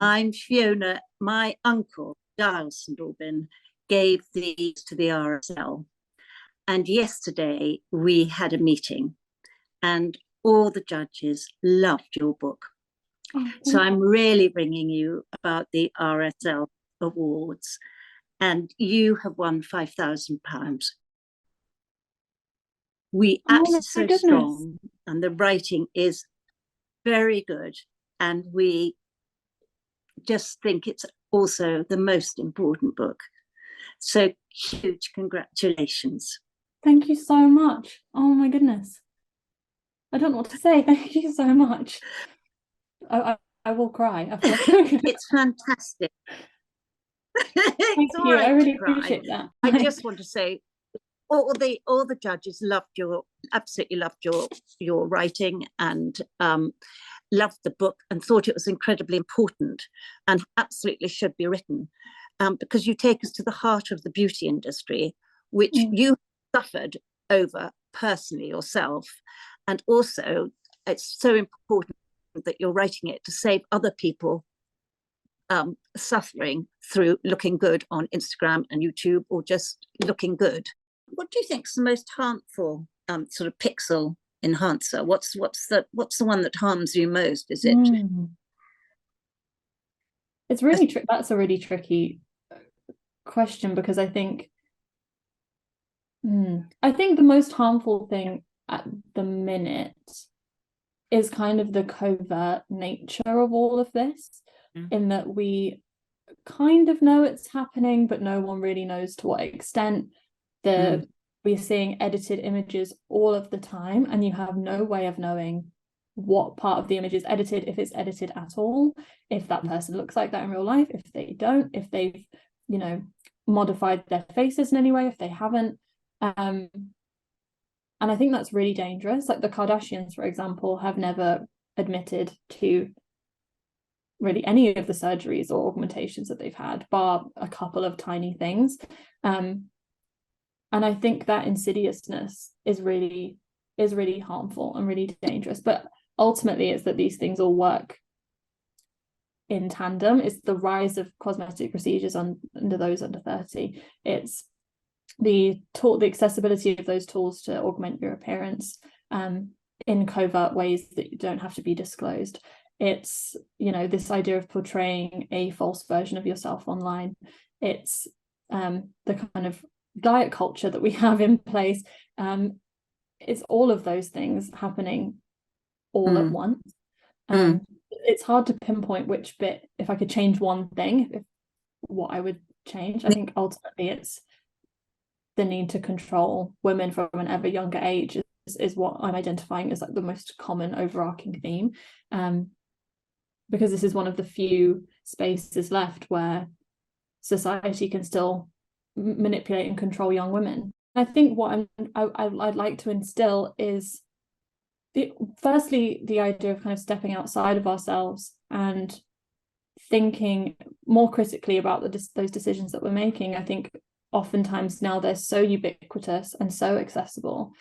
I'm Fiona. My uncle, Giles and Aubyn, gave these to the RSL. And yesterday we had a meeting and all the judges loved your book. So I'm really ringing you about the RSL Awards. And you have won £5,000. We absolutely so strong, and the writing is very good. And we just think it's also the most important book. So huge congratulations. Thank you so much. Oh my goodness. I don't know what to say. Thank you so much. I will cry. It's fantastic. Thank you. I really appreciate that. I just want to say all the judges absolutely loved your writing, and loved the book and thought it was incredibly important and absolutely should be written, because you take us to the heart of the beauty industry, which you suffered over personally yourself. And also it's so important that you're writing it to save other people suffering through looking good on Instagram and YouTube, or just looking good. What do you think is the most harmful sort of pixel enhancer? What's the one that harms you most? Is it It's really that's a really tricky question, because I think the most harmful thing at the minute is kind of the covert nature of all of this, in that we kind of know it's happening, but no one really knows to what extent. We're seeing edited images all of the time, and you have no way of knowing what part of the image is edited, if it's edited at all, if that person looks like that in real life, if they don't, if they've, modified their faces in any way, if they haven't. And I think that's really dangerous. Like the Kardashians, for example, have never admitted to really any of the surgeries or augmentations that they've had, bar a couple of tiny things. And I think that insidiousness is really harmful and really dangerous. But ultimately, it's that these things all work in tandem. It's the rise of cosmetic procedures under those under 30. It's the accessibility of those tools to augment your appearance in covert ways that don't have to be disclosed. It's, this idea of portraying a false version of yourself online. It's the kind of diet culture that we have in place. It's all of those things happening all at once. It's hard to pinpoint which bit, if I could change one thing, what I would change. I think ultimately it's the need to control women from an ever younger age is what I'm identifying as like the most common overarching theme, because this is one of the few spaces left where society can still manipulate and control young women. I think what I'd like to instill is firstly the idea of kind of stepping outside of ourselves and thinking more critically about those decisions that we're making. I think oftentimes now they're so ubiquitous and so accessible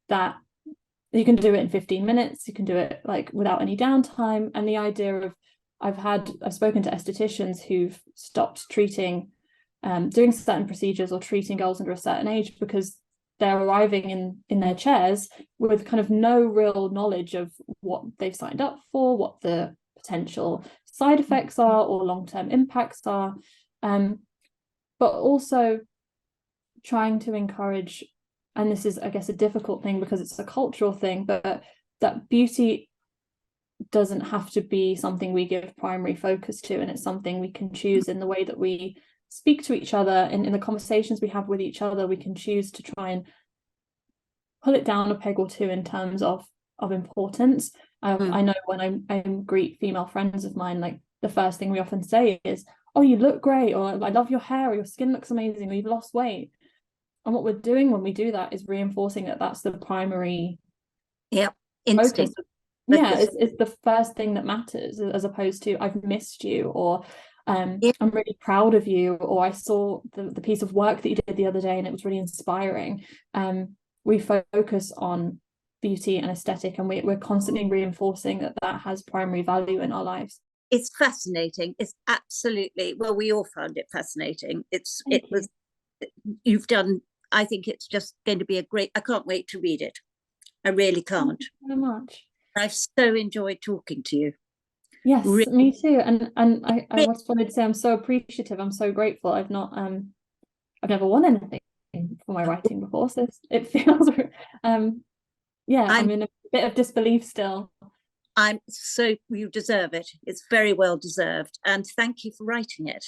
that you can do it in 15 minutes, you can do it like without any downtime. And the idea of I've spoken to estheticians who've stopped treating doing certain procedures or treating girls under a certain age because they're arriving in their chairs with kind of no real knowledge of what they've signed up for, what the potential side effects are or long-term impacts are, but also trying to encourage, and this is, I guess, a difficult thing because it's a cultural thing, but that beauty doesn't have to be something we give primary focus to, and it's something we can choose in the way that we speak to each other, in the conversations we have with each other. We can choose to try and pull it down a peg or two in terms of importance. I know when I greet female friends of mine, like the first thing we often say is, oh, you look great, or I love your hair, or your skin looks amazing, or you've lost weight. And what we're doing when we do that is reinforcing that that's the primary instinct. It's the first thing that matters, as opposed to I've missed you, or I'm really proud of you, or I saw the piece of work that you did the other day and it was really inspiring. We focus on beauty and aesthetic, and we're constantly reinforcing that has primary value in our lives. it's fascinating. It's absolutely, well, we all found it fascinating. You've done, I think it's just going to be a great, I can't wait to read it. I really can't. Thank you so much. I've so enjoyed talking to you. Yes, Really. me too. And I just wanted to say I'm so appreciative. I'm so grateful. I've never won anything for my writing before, so it feels I'm in a bit of disbelief still. You deserve it. It's very well deserved. And thank you for writing it.